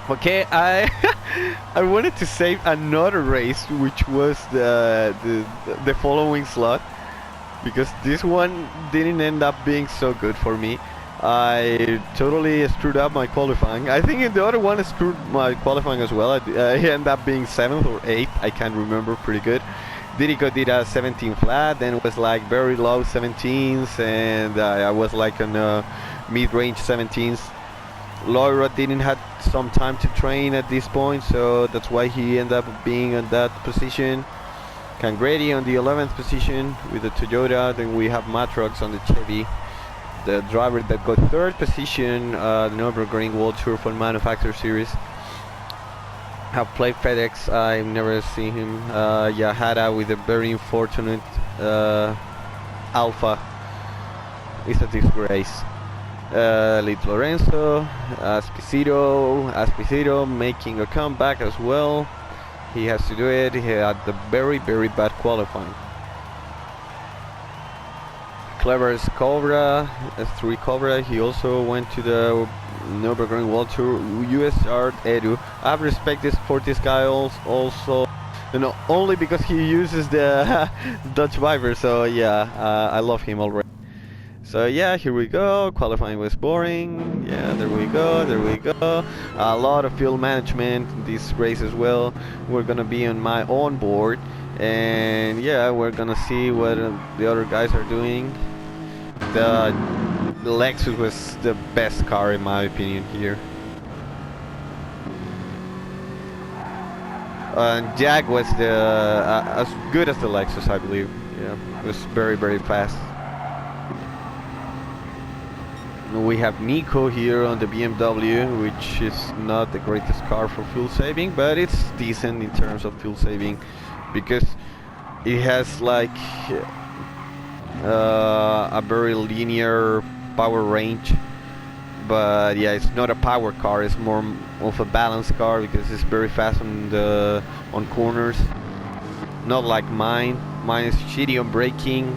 Okay, I I wanted to save another race, which was the following slot, because this one didn't end up being so good for me. I totally screwed up my qualifying. I think the other one screwed my qualifying as well. I ended up being 7th or 8th. I can't remember pretty good. Dirico did a 17 flat, then it was like very low 17s, and I was like on mid-range 17s. Laura didn't have some time to train at this point, so that's why he ended up being in that position. Cangretti on the 11th position with the Toyota. Then we have Matrox on the Chevy. The driver that got 3rd position, the Nürburgring World Tour for Manufacturer Series. Have played FedEx. I've never seen him. Yahara with a very unfortunate Alpha. It's a disgrace. Lead Lorenzo, Aspicito making a comeback as well. He has to do it. He had the very bad qualifying. Clever's Cobra, S3 Cobra. He also went to the Nürburgring World Tour USR Edu. I have respect for this guy also, only because he uses the Dutch Viper. So yeah, I love him already. So yeah, here we go. Qualifying was boring. Yeah, there we go. A lot of fuel management in this race as well. We're gonna be on my own board, and yeah, we're gonna see what the other guys are doing. The Lexus was the best car in my opinion here. And Jag was as good as the Lexus, I believe. Yeah, it was very fast. We have Nico here on the BMW, which is not the greatest car for fuel saving, but it's decent in terms of fuel saving because it has like a very linear power range. But yeah, it's not a power car, it's more of a balanced car because it's very fast on corners. Not like mine. Mine is shitty on braking,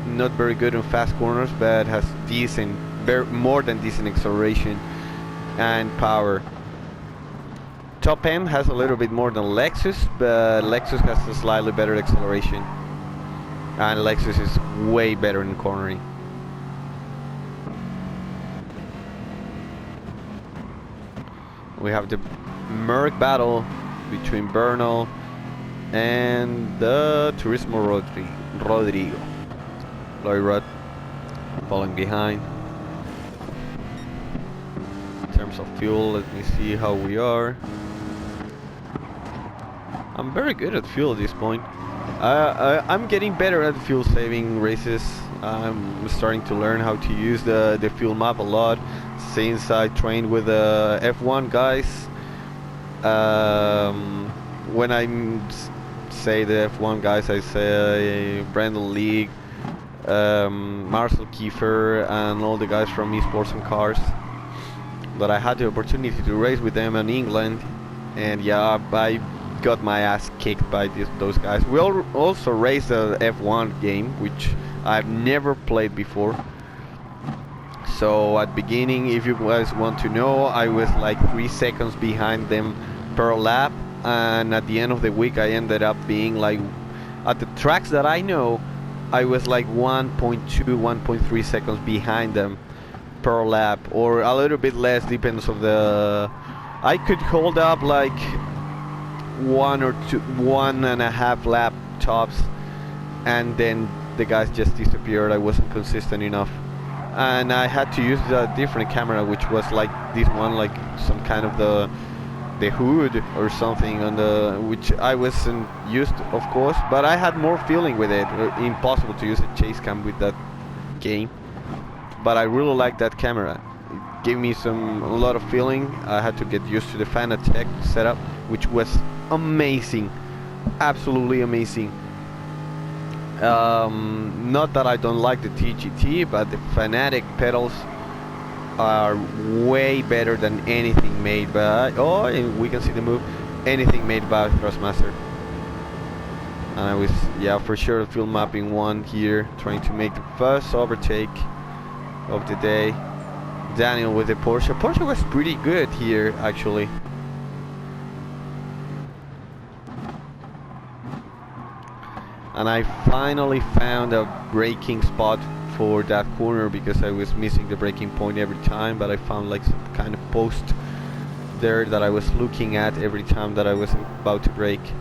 not very good on fast corners, but has decent, more than decent acceleration and power. Top end has a little bit more than Lexus, but Lexus has a slightly better acceleration, and Lexus is way better in cornering. We have the Merc battle between Bernal and the Turismo Rodrigo. Loyrod falling behind. In terms of fuel, let me see how we are. I'm very good at fuel at this point. I'm getting better at fuel saving races. I'm starting to learn how to use the fuel map a lot since I trained with the F1 guys. When I say the F1 guys, I say Brandon League, Marcel Kiefer, and all the guys from esports and cars. But I had the opportunity to race with them in England, and yeah, I got my ass kicked by those guys. We also raced the F1 game, which I've never played before. So at beginning, if you guys want to know, I was like 3 seconds behind them per lap, and at the end of the week I ended up being like, at the tracks that I know, I was like 1.2, 1.3 seconds behind them per lap, or a little bit less, depends on the... I could hold up like 1.5 lap tops, and then the guys just disappeared. I wasn't consistent enough, and I had to use a different camera, which was like this one, like some kind of the hood or something on the, which I wasn't used, of course, but I had more feeling with it. Impossible to use a chase cam with that game, but I really like that camera. It gave me a lot of feeling. I had to get used to the Fanatec setup, which was amazing, absolutely amazing. Not that I don't like the TGT, but the Fanatic pedals are way better than anything made by, and we can see the move, anything made by Thrustmaster. And I was, yeah, for sure field mapping one here, trying to make the first overtake of the day. Daniel with the Porsche. Porsche was pretty good here, actually. and I finally found a braking spot for that corner because I was missing the braking point every time, but I found like some kind of post there that I was looking at every time that I was about to brake.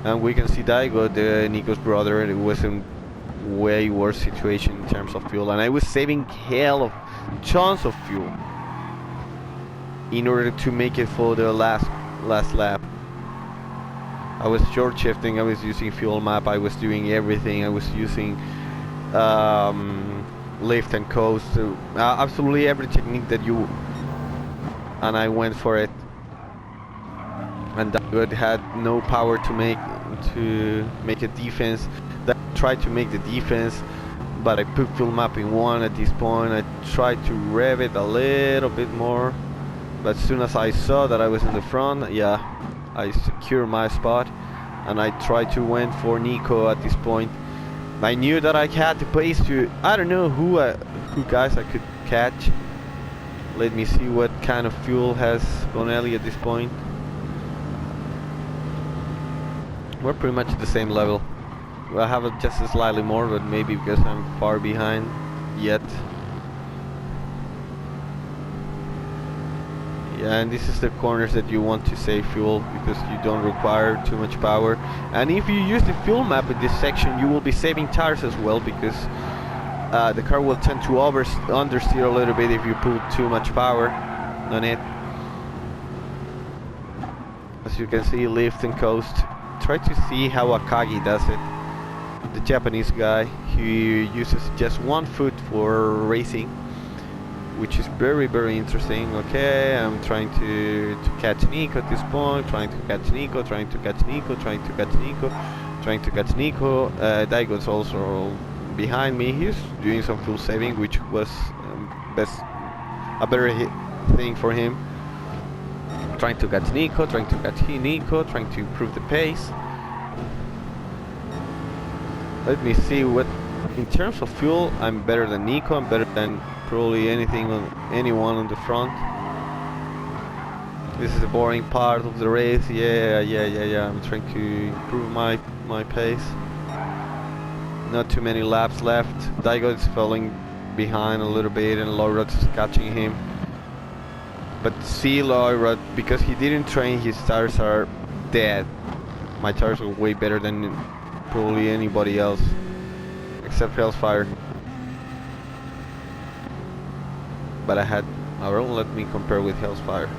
And we can see Daigo, Nico's brother, and it was in way worse situation in terms of fuel, and I was saving hell of tons of fuel in order to make it for the last lap. I was short shifting, I was using fuel map, I was doing everything, I was using lift and coast, absolutely every technique that you, and I went for it. And David had no power to make a defense. That tried to make the defense, but I put fuel map in 1 at this point. I tried to rev it a little bit more, but as soon as I saw that I was in the front, yeah, I secured my spot, and I tried to went for Nico at this point. I knew that I had the pace to, I don't know who guys I could catch. Let me see what kind of fuel has Bonelli at this point. We're pretty much at the same level. I have it just slightly more, but maybe because I'm far behind yet. Yeah, and this is the corners that you want to save fuel because you don't require too much power. And if you use the fuel map in this section, you will be saving tires as well, because the car will tend to understeer a little bit if you put too much power on it. As you can see, lift and coast. Try to see how Akagi does it. The Japanese guy, he uses just 1 foot for racing, which is very, very interesting. Okay, I'm trying to catch Nico at this point, trying to catch Nico, trying to catch Nico, trying to catch Nico, trying to catch Nico. Daigo's also behind me. He's doing some fuel saving, which was a better thing for him. Trying to catch Nico, trying to catch Nico, trying to improve the pace. Let me see what, in terms of fuel, I'm better than Nico, I'm better than probably anyone on the front. This is the boring part of the race. Yeah, I'm trying to improve my pace. Not too many laps left. Daigo is falling behind a little bit and Lowrod's catching him. But see, Lowrod, because he didn't train, his tires are dead. My tires are way better than probably anybody else, except Hellfire. But don't let me compare with Hellfire.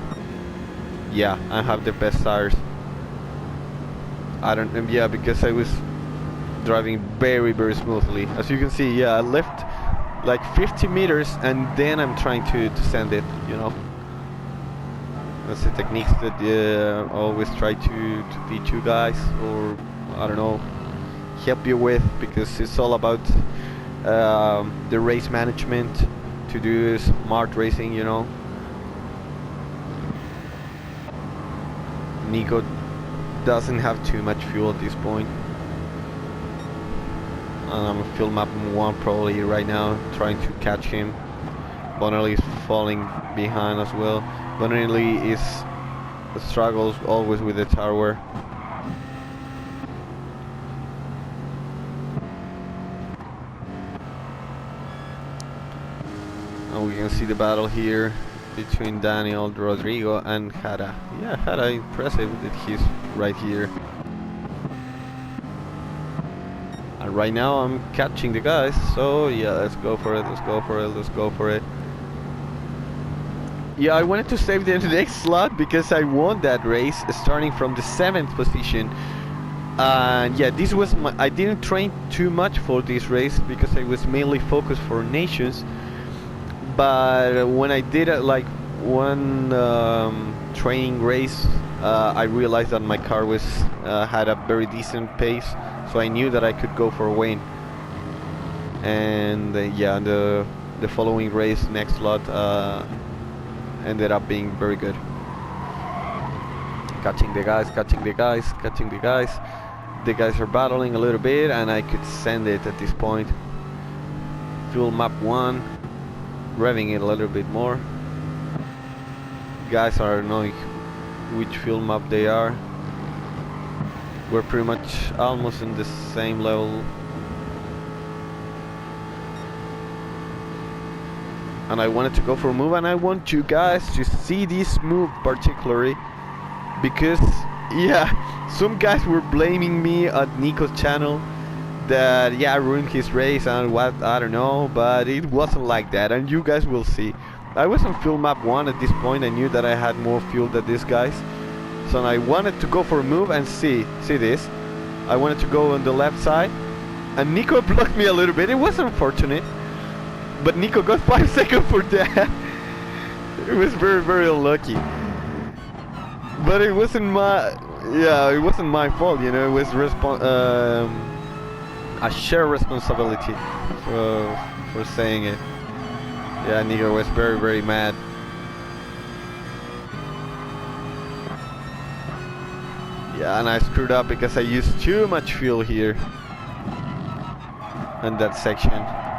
Yeah, I have the best tires. Yeah, because I was driving very, very smoothly. As you can see, yeah, I left like 50 meters and then I'm trying to send it, you know. That's the techniques that I always try to teach you guys, or I don't know, help you with, because it's all about the race management, to do smart racing, you know. Nico doesn't have too much fuel at this point. And I'm fuel mapping 1 probably right now, trying to catch him. Bonelli is falling behind as well. Bonelli struggles always with the tower. And we can see the battle here between Daniel, Rodrigo and Hara. Yeah, Hara, impressive that he's right here. And right now I'm catching the guys, so yeah, let's go for it, let's go for it, let's go for it. Yeah, I wanted to save the next slot because I won that race starting from the 7th position. And yeah, this was I didn't train too much for this race because I was mainly focused for nations. But when I did like one training race, I realized that my car had a very decent pace, so I knew that I could go for a win. And yeah, the following race, next slot, ended up being very good. Catching the guys, catching the guys, catching the guys. The guys are battling a little bit and I could send it at this point. Fuel map 1, revving it a little bit more. Guys are knowing which fuel map they are. We're pretty much almost in the same level. And I wanted to go for a move, and I want you guys to see this move particularly, because yeah, some guys were blaming me at Nico's channel that I ruined his race and what, I don't know, but it wasn't like that, and you guys will see. I was on fuel map 1 at this point. I knew that I had more fuel than these guys, so I wanted to go for a move and see this. I wanted to go on the left side, and Nico blocked me a little bit. It was unfortunate, but Nico got 5 seconds for that. It was very unlucky. But it wasn't it wasn't my fault, you know. It was a shared responsibility for saying it. Yeah, Nico was very mad. Yeah, and I screwed up because I used too much fuel here in that section.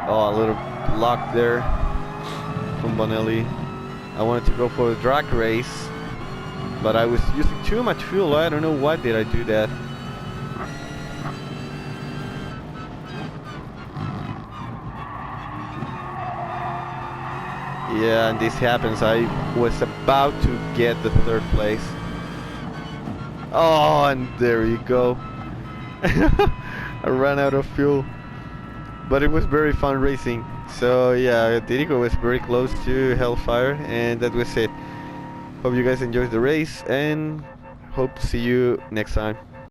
Oh, a little block there from Bonelli. I wanted to go for a drag race, but I was using too much fuel. I don't know why did I do that. Yeah, and this happens. I was about to get the 3rd place. Oh, and there you go. I ran out of fuel. But it was very fun racing. So yeah, Dirico was very close to Hellfire, and that was it. Hope you guys enjoyed the race, and hope to see you next time.